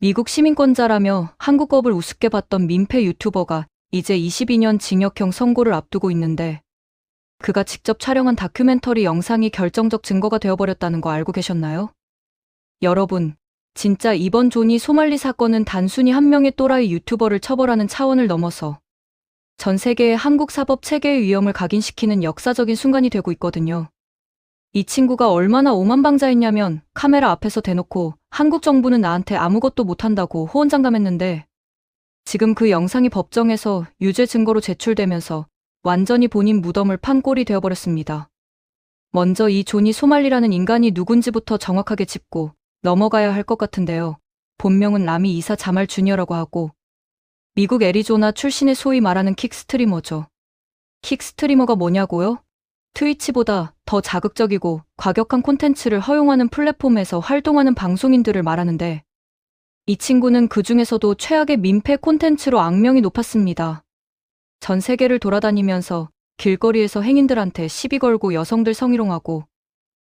미국 시민권자라며 한국법을 우습게 봤던 민폐 유튜버가 이제 22년 징역형 선고를 앞두고 있는데 그가 직접 촬영한 다큐멘터리 영상이 결정적 증거가 되어버렸다는 거 알고 계셨나요? 여러분, 진짜 이번 조니 소말리 사건은 단순히 한 명의 또라이 유튜버를 처벌하는 차원을 넘어서 전 세계의 한국 사법 체계의 위험을 각인시키는 역사적인 순간이 되고 있거든요. 이 친구가 얼마나 오만방자했냐면 카메라 앞에서 대놓고 한국 정부는 나한테 아무것도 못한다고 호언장담했는데 지금 그 영상이 법정에서 유죄 증거로 제출되면서 완전히 본인 무덤을 판 꼴이 되어버렸습니다. 먼저 이 조니 소말리라는 인간이 누군지부터 정확하게 짚고 넘어가야 할 것 같은데요. 본명은 라미 이사 자말 주니어라고 하고 미국 애리조나 출신의 소위 말하는 킥스트리머죠. 킥스트리머가 뭐냐고요? 트위치보다 더 자극적이고 과격한 콘텐츠를 허용하는 플랫폼에서 활동하는 방송인들을 말하는데 이 친구는 그 중에서도 최악의 민폐 콘텐츠로 악명이 높았습니다. 전 세계를 돌아다니면서 길거리에서 행인들한테 시비 걸고 여성들 성희롱하고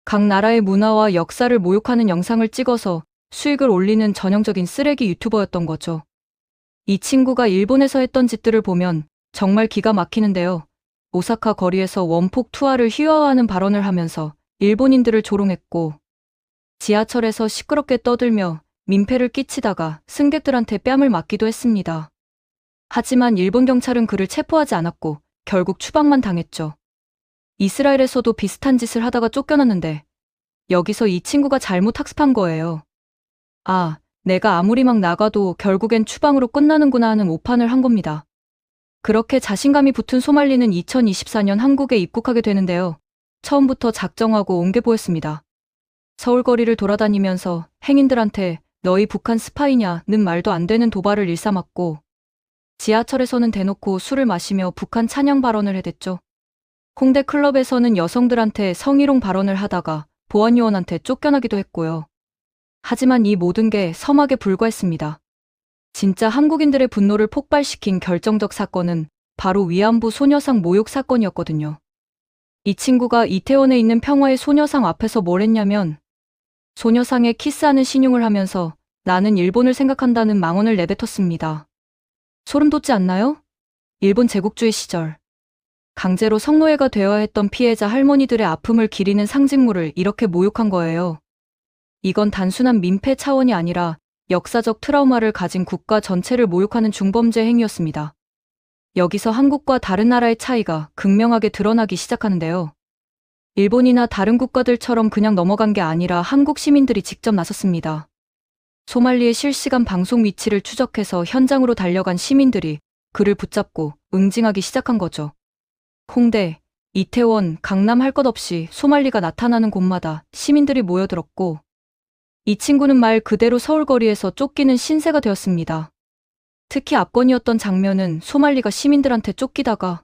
각 나라의 문화와 역사를 모욕하는 영상을 찍어서 수익을 올리는 전형적인 쓰레기 유튜버였던 거죠. 이 친구가 일본에서 했던 짓들을 보면 정말 기가 막히는데요. 오사카 거리에서 원폭 투하를 희화화하는 발언을 하면서 일본인들을 조롱했고 지하철에서 시끄럽게 떠들며 민폐를 끼치다가 승객들한테 뺨을 맞기도 했습니다. 하지만 일본 경찰은 그를 체포하지 않았고 결국 추방만 당했죠. 이스라엘에서도 비슷한 짓을 하다가 쫓겨났는데 여기서 이 친구가 잘못 학습한 거예요. 아, 내가 아무리 막 나가도 결국엔 추방으로 끝나는구나 하는 오판을 한 겁니다. 그렇게 자신감이 붙은 소말리는 2024년 한국에 입국하게 되는데요. 처음부터 작정하고 온 게 보였습니다. 서울 거리를 돌아다니면서 행인들한테 너희 북한 스파이냐는 말도 안 되는 도발을 일삼았고 지하철에서는 대놓고 술을 마시며 북한 찬양 발언을 해댔죠. 홍대 클럽에서는 여성들한테 성희롱 발언을 하다가 보안요원한테 쫓겨나기도 했고요. 하지만 이 모든 게 서막에 불과했습니다. 진짜 한국인들의 분노를 폭발시킨 결정적 사건은 바로 위안부 소녀상 모욕 사건이었거든요. 이 친구가 이태원에 있는 평화의 소녀상 앞에서 뭘 했냐면 소녀상에 키스하는 신용을 하면서 나는 일본을 생각한다는 망언을 내뱉었습니다. 소름 돋지 않나요? 일본 제국주의 시절 강제로 성노예가 되어야 했던 피해자 할머니들의 아픔을 기리는 상징물을 이렇게 모욕한 거예요. 이건 단순한 민폐 차원이 아니라 역사적 트라우마를 가진 국가 전체를 모욕하는 중범죄 행위였습니다. 여기서 한국과 다른 나라의 차이가 극명하게 드러나기 시작하는데요. 일본이나 다른 국가들처럼 그냥 넘어간 게 아니라 한국 시민들이 직접 나섰습니다. 소말리의 실시간 방송 위치를 추적해서 현장으로 달려간 시민들이 그를 붙잡고 응징하기 시작한 거죠. 홍대, 이태원, 강남 할 것 없이 소말리가 나타나는 곳마다 시민들이 모여들었고 이 친구는 말 그대로 서울거리에서 쫓기는 신세가 되었습니다. 특히 압권이었던 장면은 소말리가 시민들한테 쫓기다가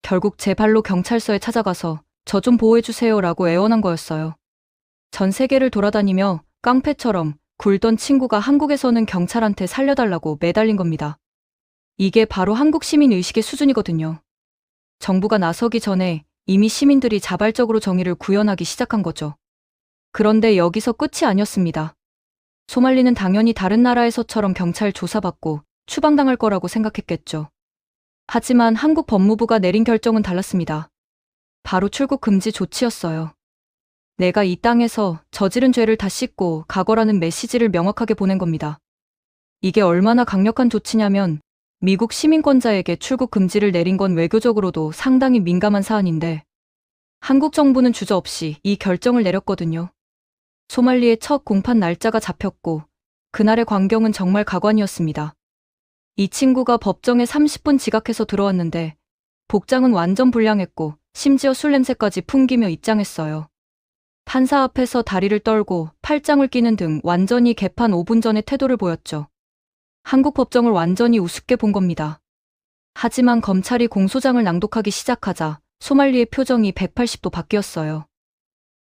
결국 제 발로 경찰서에 찾아가서 저 좀 보호해주세요 라고 애원한 거였어요. 전 세계를 돌아다니며 깡패처럼 굴던 친구가 한국에서는 경찰한테 살려달라고 매달린 겁니다. 이게 바로 한국 시민 의식의 수준이거든요. 정부가 나서기 전에 이미 시민들이 자발적으로 정의를 구현하기 시작한 거죠. 그런데 여기서 끝이 아니었습니다. 소말리는 당연히 다른 나라에서처럼 경찰 조사받고 추방당할 거라고 생각했겠죠. 하지만 한국 법무부가 내린 결정은 달랐습니다. 바로 출국 금지 조치였어요. 내가 이 땅에서 저지른 죄를 다 씻고 가거라는 메시지를 명확하게 보낸 겁니다. 이게 얼마나 강력한 조치냐면 미국 시민권자에게 출국 금지를 내린 건 외교적으로도 상당히 민감한 사안인데 한국 정부는 주저없이 이 결정을 내렸거든요. 소말리의 첫 공판 날짜가 잡혔고 그날의 광경은 정말 가관이었습니다. 이 친구가 법정에 30분 지각해서 들어왔는데 복장은 완전 불량했고 심지어 술 냄새까지 풍기며 입장했어요. 판사 앞에서 다리를 떨고 팔짱을 끼는 등 완전히 개판 5분 전의 태도를 보였죠. 한국 법정을 완전히 우습게 본 겁니다. 하지만 검찰이 공소장을 낭독하기 시작하자 소말리의 표정이 180도 바뀌었어요.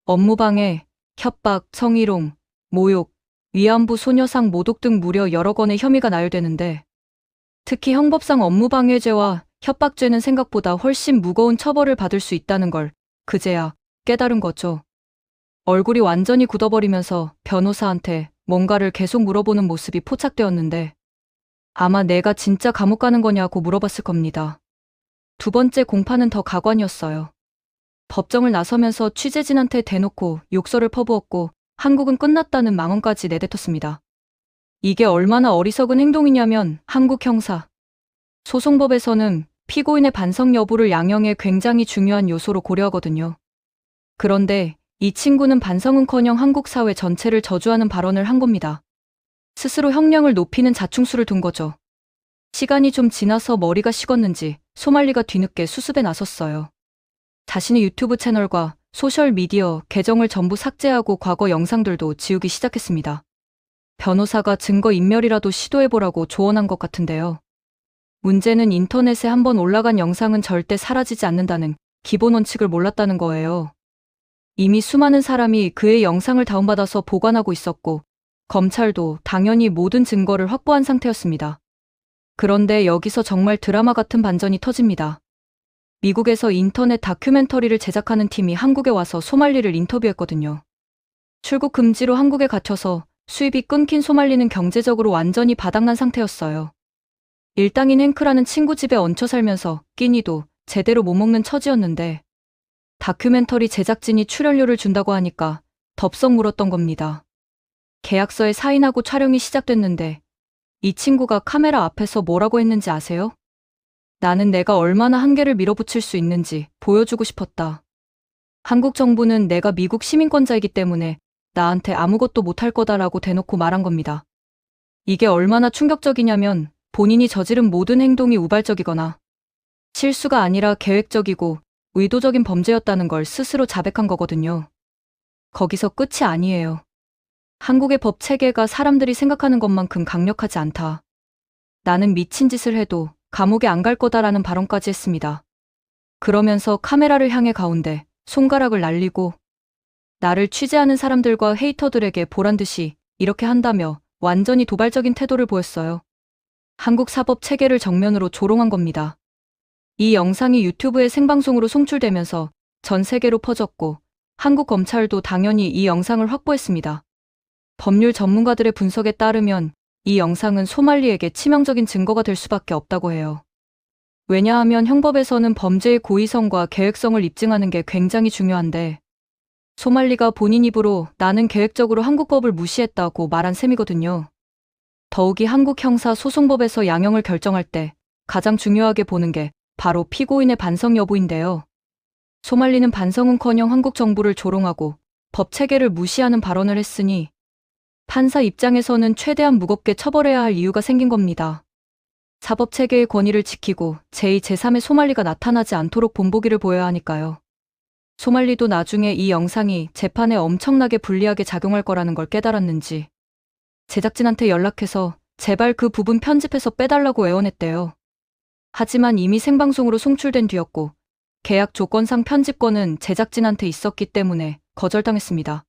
업무방해, 협박, 성희롱, 모욕, 위안부 소녀상 모독 등 무려 여러 건의 혐의가 나열되는데 특히 형법상 업무방해죄와 협박죄는 생각보다 훨씬 무거운 처벌을 받을 수 있다는 걸 그제야 깨달은 거죠. 얼굴이 완전히 굳어버리면서 변호사한테 뭔가를 계속 물어보는 모습이 포착되었는데 아마 내가 진짜 감옥 가는 거냐고 물어봤을 겁니다. 두 번째 공판은 더 가관이었어요. 법정을 나서면서 취재진한테 대놓고 욕설을 퍼부었고 한국은 끝났다는 망언까지 내뱉었습니다. 이게 얼마나 어리석은 행동이냐면 한국 형사 소송법에서는 피고인의 반성 여부를 양형에 굉장히 중요한 요소로 고려하거든요. 그런데 이 친구는 반성은커녕 한국 사회 전체를 저주하는 발언을 한 겁니다. 스스로 형량을 높이는 자충수를 둔 거죠. 시간이 좀 지나서 머리가 식었는지 소말리가 뒤늦게 수습에 나섰어요. 자신의 유튜브 채널과 소셜미디어 계정을 전부 삭제하고 과거 영상들도 지우기 시작했습니다. 변호사가 증거인멸이라도 시도해보라고 조언한 것 같은데요. 문제는 인터넷에 한번 올라간 영상은 절대 사라지지 않는다는 기본 원칙을 몰랐다는 거예요. 이미 수많은 사람이 그의 영상을 다운받아서 보관하고 있었고 검찰도 당연히 모든 증거를 확보한 상태였습니다. 그런데 여기서 정말 드라마 같은 반전이 터집니다. 미국에서 인터넷 다큐멘터리를 제작하는 팀이 한국에 와서 소말리를 인터뷰했거든요. 출국 금지로 한국에 갇혀서 수입이 끊긴 소말리는 경제적으로 완전히 바닥난 상태였어요. 일당인 행크라는 친구 집에 얹혀 살면서 끼니도 제대로 못 먹는 처지였는데 다큐멘터리 제작진이 출연료를 준다고 하니까 덥석 물었던 겁니다. 계약서에 사인하고 촬영이 시작됐는데 이 친구가 카메라 앞에서 뭐라고 했는지 아세요? 나는 내가 얼마나 한계를 밀어붙일 수 있는지 보여주고 싶었다. 한국 정부는 내가 미국 시민권자이기 때문에 나한테 아무것도 못할 거다라고 대놓고 말한 겁니다. 이게 얼마나 충격적이냐면 본인이 저지른 모든 행동이 우발적이거나 실수가 아니라 계획적이고 의도적인 범죄였다는 걸 스스로 자백한 거거든요. 거기서 끝이 아니에요. 한국의 법 체계가 사람들이 생각하는 것만큼 강력하지 않다. 나는 미친 짓을 해도 감옥에 안 갈 거다라는 발언까지 했습니다. 그러면서 카메라를 향해 가운데 손가락을 날리고 나를 취재하는 사람들과 헤이터들에게 보란듯이 이렇게 한다며 완전히 도발적인 태도를 보였어요. 한국 사법 체계를 정면으로 조롱한 겁니다. 이 영상이 유튜브에 생방송으로 송출되면서 전 세계로 퍼졌고 한국 검찰도 당연히 이 영상을 확보했습니다. 법률 전문가들의 분석에 따르면 이 영상은 소말리에게 치명적인 증거가 될 수밖에 없다고 해요. 왜냐하면 형법에서는 범죄의 고의성과 계획성을 입증하는 게 굉장히 중요한데 소말리가 본인 입으로 나는 계획적으로 한국법을 무시했다고 말한 셈이거든요. 더욱이 한국 형사 소송법에서 양형을 결정할 때 가장 중요하게 보는 게 바로 피고인의 반성 여부인데요. 소말리는 반성은커녕 한국 정부를 조롱하고 법 체계를 무시하는 발언을 했으니 판사 입장에서는 최대한 무겁게 처벌해야 할 이유가 생긴 겁니다. 사법 체계의 권위를 지키고 제2, 제3의 소말리가 나타나지 않도록 본보기를 보여야 하니까요. 소말리도 나중에 이 영상이 재판에 엄청나게 불리하게 작용할 거라는 걸 깨달았는지 제작진한테 연락해서 제발 그 부분 편집해서 빼달라고 애원했대요. 하지만 이미 생방송으로 송출된 뒤였고 계약 조건상 편집권은 제작진한테 있었기 때문에 거절당했습니다.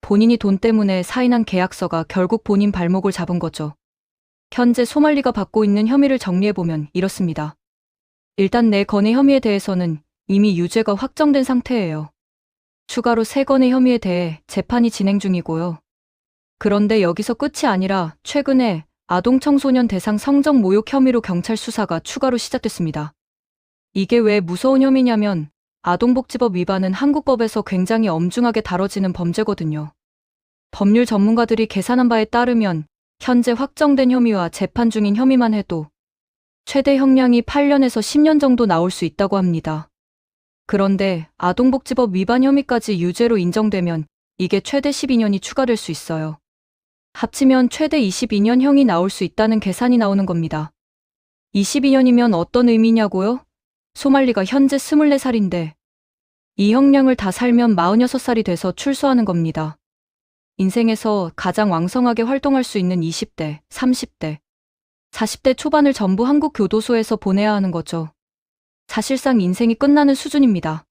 본인이 돈 때문에 사인한 계약서가 결국 본인 발목을 잡은 거죠. 현재 소말리가 받고 있는 혐의를 정리해보면 이렇습니다. 일단 4건의 혐의에 대해서는 이미 유죄가 확정된 상태예요. 추가로 3건의 혐의에 대해 재판이 진행 중이고요. 그런데 여기서 끝이 아니라 최근에 아동 청소년 대상 성적 모욕 혐의로 경찰 수사가 추가로 시작됐습니다. 이게 왜 무서운 혐의냐면 아동복지법 위반은 한국법에서 굉장히 엄중하게 다뤄지는 범죄거든요. 법률 전문가들이 계산한 바에 따르면 현재 확정된 혐의와 재판 중인 혐의만 해도 최대 형량이 8년에서 10년 정도 나올 수 있다고 합니다. 그런데 아동복지법 위반 혐의까지 유죄로 인정되면 이게 최대 12년이 추가될 수 있어요. 합치면 최대 22년형이 나올 수 있다는 계산이 나오는 겁니다. 22년이면 어떤 의미냐고요? 소말리가 현재 24살인데 이 형량을 다 살면 46살이 돼서 출소하는 겁니다. 인생에서 가장 왕성하게 활동할 수 있는 20대, 30대, 40대 초반을 전부 한국 교도소에서 보내야 하는 거죠. 사실상 인생이 끝나는 수준입니다.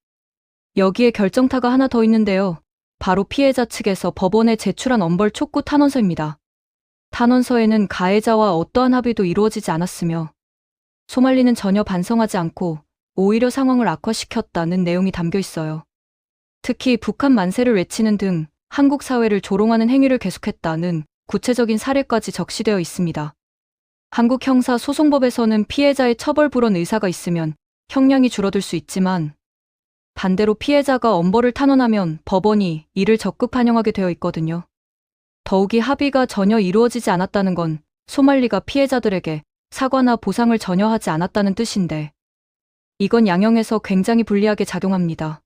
여기에 결정타가 하나 더 있는데요. 바로 피해자 측에서 법원에 제출한 엄벌 촉구 탄원서입니다. 탄원서에는 가해자와 어떠한 합의도 이루어지지 않았으며 소말리는 전혀 반성하지 않고 오히려 상황을 악화시켰다는 내용이 담겨 있어요. 특히 북한 만세를 외치는 등 한국 사회를 조롱하는 행위를 계속했다는 구체적인 사례까지 적시되어 있습니다. 한국 형사소송법에서는 피해자의 처벌 불원 의사가 있으면 형량이 줄어들 수 있지만 반대로 피해자가 엄벌을 탄원하면 법원이 이를 적극 반영하게 되어 있거든요. 더욱이 합의가 전혀 이루어지지 않았다는 건 소말리가 피해자들에게 사과나 보상을 전혀 하지 않았다는 뜻인데 이건 양형에서 굉장히 불리하게 작용합니다.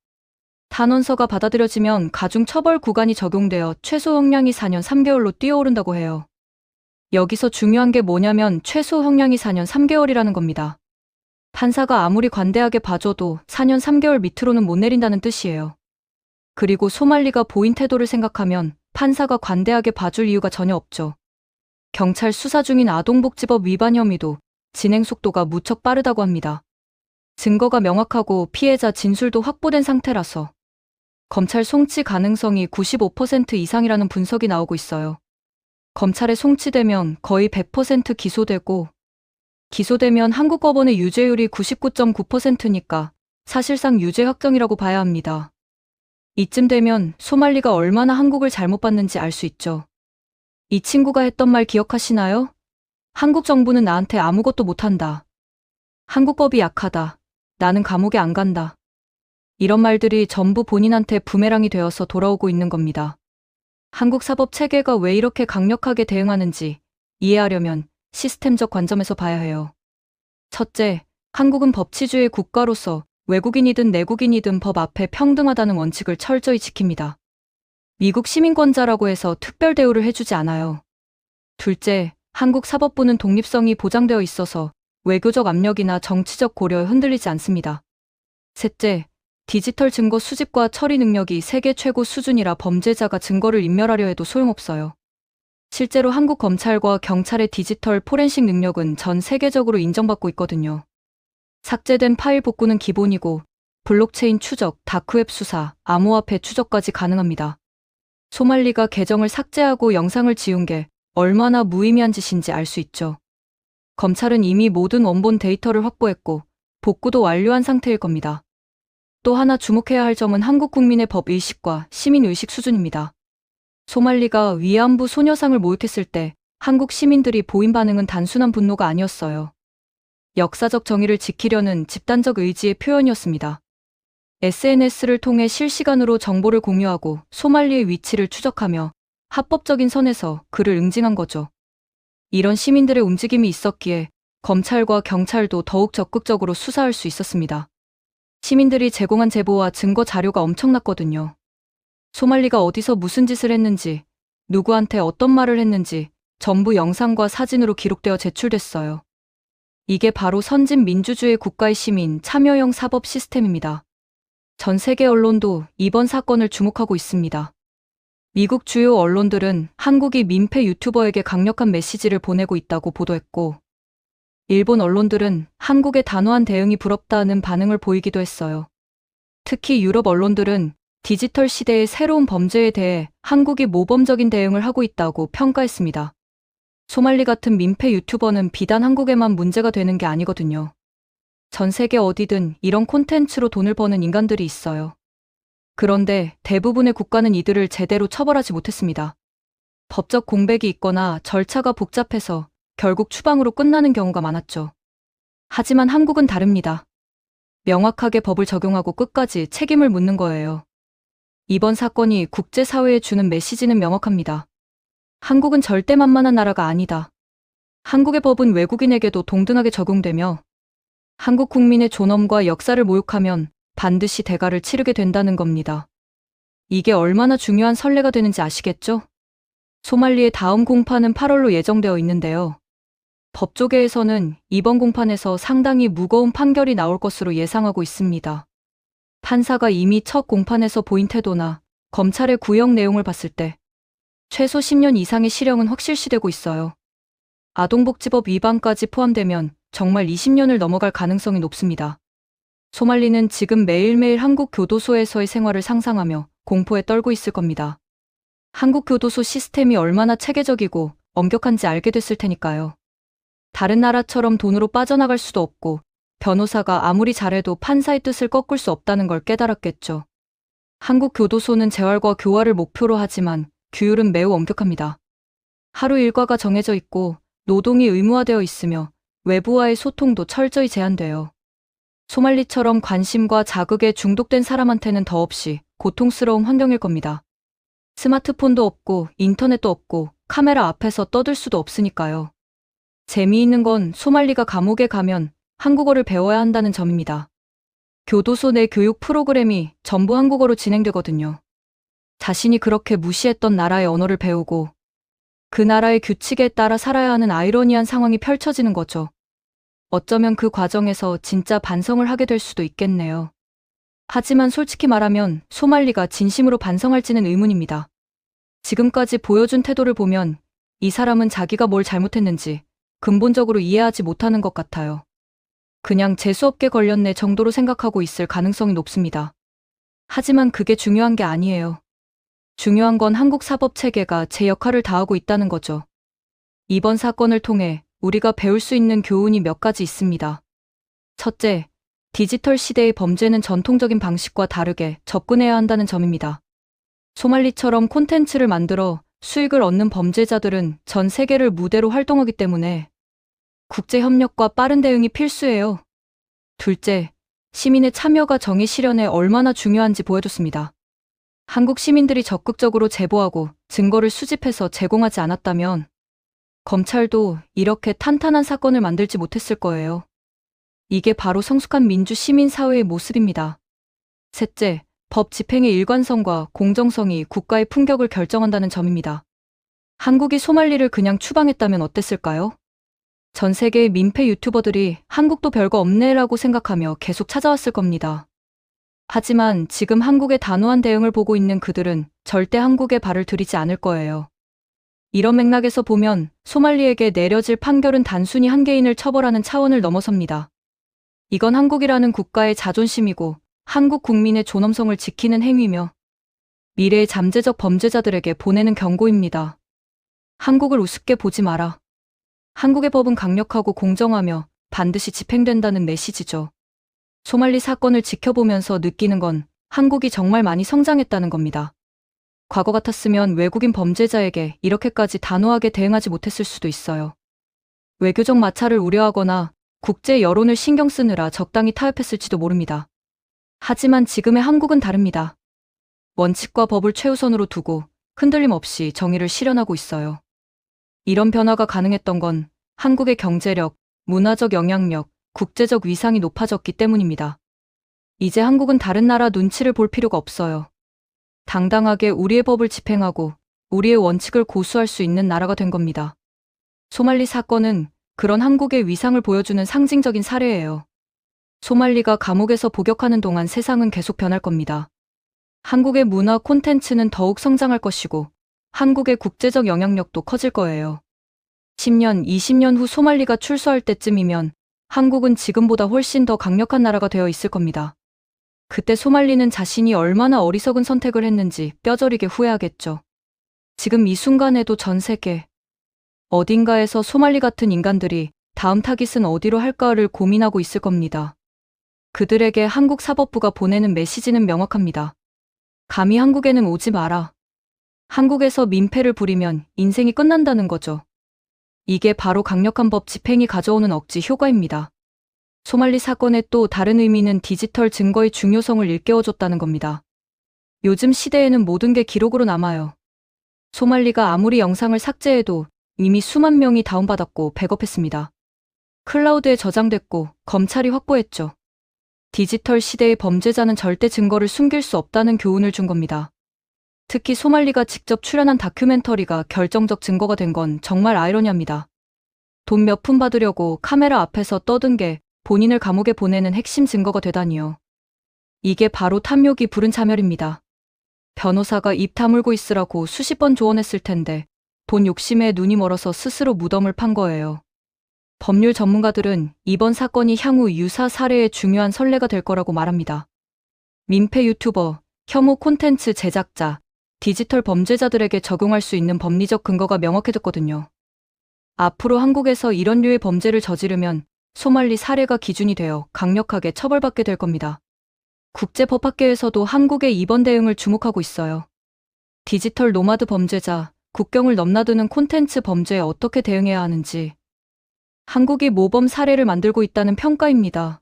탄원서가 받아들여지면 가중처벌 구간이 적용되어 최소 형량이 4년 3개월로 뛰어오른다고 해요. 여기서 중요한 게 뭐냐면 최소 형량이 4년 3개월이라는 겁니다. 판사가 아무리 관대하게 봐줘도 4년 3개월 밑으로는 못 내린다는 뜻이에요. 그리고 소말리가 보인 태도를 생각하면 판사가 관대하게 봐줄 이유가 전혀 없죠. 경찰 수사 중인 아동복지법 위반 혐의도 진행 속도가 무척 빠르다고 합니다. 증거가 명확하고 피해자 진술도 확보된 상태라서 검찰 송치 가능성이 95% 이상이라는 분석이 나오고 있어요. 검찰에 송치되면 거의 100% 기소되고 기소되면 한국 법원의 유죄율이 99.9%니까 사실상 유죄 확정이라고 봐야 합니다. 이쯤 되면 소말리가 얼마나 한국을 잘못 봤는지 알 수 있죠. 이 친구가 했던 말 기억하시나요? 한국 정부는 나한테 아무것도 못한다. 한국법이 약하다. 나는 감옥에 안 간다. 이런 말들이 전부 본인한테 부메랑이 되어서 돌아오고 있는 겁니다. 한국 사법 체계가 왜 이렇게 강력하게 대응하는지 이해하려면 시스템적 관점에서 봐야 해요. 첫째, 한국은 법치주의 국가로서 외국인이든 내국인이든 법 앞에 평등하다는 원칙을 철저히 지킵니다. 미국 시민권자라고 해서 특별 대우를 해주지 않아요. 둘째, 한국 사법부는 독립성이 보장되어 있어서 외교적 압력이나 정치적 고려에 흔들리지 않습니다. 셋째, 디지털 증거 수집과 처리 능력이 세계 최고 수준이라 범죄자가 증거를 인멸하려 해도 소용없어요. 실제로 한국 검찰과 경찰의 디지털 포렌식 능력은 전 세계적으로 인정받고 있거든요. 삭제된 파일 복구는 기본이고 블록체인 추적, 다크웹 수사, 암호화폐 추적까지 가능합니다. 소말리가 계정을 삭제하고 영상을 지운 게 얼마나 무의미한 짓인지 알 수 있죠. 검찰은 이미 모든 원본 데이터를 확보했고 복구도 완료한 상태일 겁니다. 또 하나 주목해야 할 점은 한국 국민의 법의식과 시민의식 수준입니다. 소말리가 위안부 소녀상을 모욕했을 때 한국 시민들이 보인 반응은 단순한 분노가 아니었어요. 역사적 정의를 지키려는 집단적 의지의 표현이었습니다. SNS를 통해 실시간으로 정보를 공유하고 소말리의 위치를 추적하며 합법적인 선에서 그를 응징한 거죠. 이런 시민들의 움직임이 있었기에 검찰과 경찰도 더욱 적극적으로 수사할 수 있었습니다. 시민들이 제공한 제보와 증거 자료가 엄청났거든요. 소말리가 어디서 무슨 짓을 했는지, 누구한테 어떤 말을 했는지 전부 영상과 사진으로 기록되어 제출됐어요. 이게 바로 선진 민주주의 국가의 시민 참여형 사법 시스템입니다. 전 세계 언론도 이번 사건을 주목하고 있습니다. 미국 주요 언론들은 한국이 민폐 유튜버에게 강력한 메시지를 보내고 있다고 보도했고, 일본 언론들은 한국의 단호한 대응이 부럽다는 반응을 보이기도 했어요. 특히 유럽 언론들은 디지털 시대의 새로운 범죄에 대해 한국이 모범적인 대응을 하고 있다고 평가했습니다. 소말리 같은 민폐 유튜버는 비단 한국에만 문제가 되는 게 아니거든요. 전 세계 어디든 이런 콘텐츠로 돈을 버는 인간들이 있어요. 그런데 대부분의 국가는 이들을 제대로 처벌하지 못했습니다. 법적 공백이 있거나 절차가 복잡해서 결국 추방으로 끝나는 경우가 많았죠. 하지만 한국은 다릅니다. 명확하게 법을 적용하고 끝까지 책임을 묻는 거예요. 이번 사건이 국제사회에 주는 메시지는 명확합니다. 한국은 절대 만만한 나라가 아니다. 한국의 법은 외국인에게도 동등하게 적용되며 한국 국민의 존엄과 역사를 모욕하면 반드시 대가를 치르게 된다는 겁니다. 이게 얼마나 중요한 선례가 되는지 아시겠죠? 소말리의 다음 공판은 8월로 예정되어 있는데요. 법조계에서는 이번 공판에서 상당히 무거운 판결이 나올 것으로 예상하고 있습니다. 판사가 이미 첫 공판에서 보인 태도나 검찰의 구형 내용을 봤을 때 최소 10년 이상의 실형은 확실시되고 있어요. 아동복지법 위반까지 포함되면 정말 20년을 넘어갈 가능성이 높습니다. 소말리는 지금 매일매일 한국 교도소에서의 생활을 상상하며 공포에 떨고 있을 겁니다. 한국 교도소 시스템이 얼마나 체계적이고 엄격한지 알게 됐을 테니까요. 다른 나라처럼 돈으로 빠져나갈 수도 없고 변호사가 아무리 잘해도 판사의 뜻을 꺾을 수 없다는 걸 깨달았겠죠. 한국 교도소는 재활과 교화를 목표로 하지만 규율은 매우 엄격합니다. 하루 일과가 정해져 있고 노동이 의무화되어 있으며 외부와의 소통도 철저히 제한돼요. 소말리처럼 관심과 자극에 중독된 사람한테는 더없이 고통스러운 환경일 겁니다. 스마트폰도 없고 인터넷도 없고 카메라 앞에서 떠들 수도 없으니까요. 재미있는 건 소말리가 감옥에 가면 한국어를 배워야 한다는 점입니다. 교도소 내 교육 프로그램이 전부 한국어로 진행되거든요. 자신이 그렇게 무시했던 나라의 언어를 배우고 그 나라의 규칙에 따라 살아야 하는 아이러니한 상황이 펼쳐지는 거죠. 어쩌면 그 과정에서 진짜 반성을 하게 될 수도 있겠네요. 하지만 솔직히 말하면 소말리가 진심으로 반성할지는 의문입니다. 지금까지 보여준 태도를 보면 이 사람은 자기가 뭘 잘못했는지 근본적으로 이해하지 못하는 것 같아요. 그냥 재수없게 걸렸네 정도로 생각하고 있을 가능성이 높습니다. 하지만 그게 중요한 게 아니에요. 중요한 건 한국 사법 체계가 제 역할을 다하고 있다는 거죠. 이번 사건을 통해 우리가 배울 수 있는 교훈이 몇 가지 있습니다. 첫째, 디지털 시대의 범죄는 전통적인 방식과 다르게 접근해야 한다는 점입니다. 소말리처럼 콘텐츠를 만들어 수익을 얻는 범죄자들은 전 세계를 무대로 활동하기 때문에 국제 협력과 빠른 대응이 필수예요. 둘째, 시민의 참여가 정의 실현에 얼마나 중요한지 보여줬습니다. 한국 시민들이 적극적으로 제보하고 증거를 수집해서 제공하지 않았다면 검찰도 이렇게 탄탄한 사건을 만들지 못했을 거예요. 이게 바로 성숙한 민주 시민 사회의 모습입니다. 셋째, 법 집행의 일관성과 공정성이 국가의 품격을 결정한다는 점입니다. 한국이 소말리를 그냥 추방했다면 어땠을까요? 전 세계의 민폐 유튜버들이 한국도 별거 없네라고 생각하며 계속 찾아왔을 겁니다. 하지만 지금 한국의 단호한 대응을 보고 있는 그들은 절대 한국에 발을 들이지 않을 거예요. 이런 맥락에서 보면 소말리에게 내려질 판결은 단순히 한 개인을 처벌하는 차원을 넘어섭니다. 이건 한국이라는 국가의 자존심이고 한국 국민의 존엄성을 지키는 행위며 미래의 잠재적 범죄자들에게 보내는 경고입니다. 한국을 우습게 보지 마라. 한국의 법은 강력하고 공정하며 반드시 집행된다는 메시지죠. 소말리 사건을 지켜보면서 느끼는 건 한국이 정말 많이 성장했다는 겁니다. 과거 같았으면 외국인 범죄자에게 이렇게까지 단호하게 대응하지 못했을 수도 있어요. 외교적 마찰을 우려하거나 국제 여론을 신경 쓰느라 적당히 타협했을지도 모릅니다. 하지만 지금의 한국은 다릅니다. 원칙과 법을 최우선으로 두고 흔들림 없이 정의를 실현하고 있어요. 이런 변화가 가능했던 건 한국의 경제력, 문화적 영향력, 국제적 위상이 높아졌기 때문입니다. 이제 한국은 다른 나라 눈치를 볼 필요가 없어요. 당당하게 우리의 법을 집행하고 우리의 원칙을 고수할 수 있는 나라가 된 겁니다. 소말리 사건은 그런 한국의 위상을 보여주는 상징적인 사례예요. 소말리가 감옥에서 복역하는 동안 세상은 계속 변할 겁니다. 한국의 문화 콘텐츠는 더욱 성장할 것이고 한국의 국제적 영향력도 커질 거예요. 10년, 20년 후 소말리가 출소할 때쯤이면 한국은 지금보다 훨씬 더 강력한 나라가 되어 있을 겁니다. 그때 소말리는 자신이 얼마나 어리석은 선택을 했는지 뼈저리게 후회하겠죠. 지금 이 순간에도 전 세계 어딘가에서 소말리 같은 인간들이 다음 타깃은 어디로 할까를 고민하고 있을 겁니다. 그들에게 한국 사법부가 보내는 메시지는 명확합니다. 감히 한국에는 오지 마라. 한국에서 민폐를 부리면 인생이 끝난다는 거죠. 이게 바로 강력한 법 집행이 가져오는 억지 효과입니다. 소말리 사건의 또 다른 의미는 디지털 증거의 중요성을 일깨워줬다는 겁니다. 요즘 시대에는 모든 게 기록으로 남아요. 소말리가 아무리 영상을 삭제해도 이미 수만 명이 다운받았고 백업했습니다. 클라우드에 저장됐고 검찰이 확보했죠. 디지털 시대의 범죄자는 절대 증거를 숨길 수 없다는 교훈을 준 겁니다. 특히 소말리가 직접 출연한 다큐멘터리가 결정적 증거가 된 건 정말 아이러니합니다. 돈 몇 푼 받으려고 카메라 앞에서 떠든 게 본인을 감옥에 보내는 핵심 증거가 되다니요. 이게 바로 탐욕이 부른 자멸입니다. 변호사가 입 다물고 있으라고 수십 번 조언했을 텐데 돈 욕심에 눈이 멀어서 스스로 무덤을 판 거예요. 법률 전문가들은 이번 사건이 향후 유사 사례의 중요한 선례가 될 거라고 말합니다. 민폐 유튜버, 혐오 콘텐츠 제작자, 디지털 범죄자들에게 적용할 수 있는 법리적 근거가 명확해졌거든요. 앞으로 한국에서 이런 류의 범죄를 저지르면 소말리 사례가 기준이 되어 강력하게 처벌받게 될 겁니다. 국제법학계에서도 한국의 이번 대응을 주목하고 있어요. 디지털 노마드 범죄자, 국경을 넘나드는 콘텐츠 범죄에 어떻게 대응해야 하는지, 한국이 모범 사례를 만들고 있다는 평가입니다.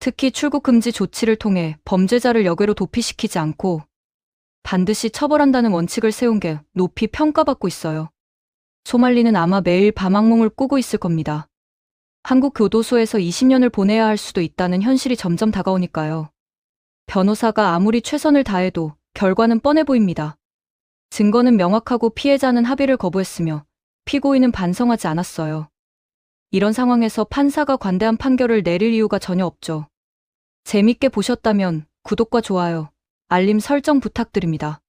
특히 출국 금지 조치를 통해 범죄자를 역외로 도피시키지 않고 반드시 처벌한다는 원칙을 세운 게 높이 평가받고 있어요. 소말리는 아마 매일 밤악몽을 꾸고 있을 겁니다. 한국 교도소에서 20년을 보내야 할 수도 있다는 현실이 점점 다가오니까요. 변호사가 아무리 최선을 다해도 결과는 뻔해 보입니다. 증거는 명확하고 피해자는 합의를 거부했으며 피고인은 반성하지 않았어요. 이런 상황에서 판사가 관대한 판결을 내릴 이유가 전혀 없죠. 재밌게 보셨다면 구독과 좋아요, 알림 설정 부탁드립니다.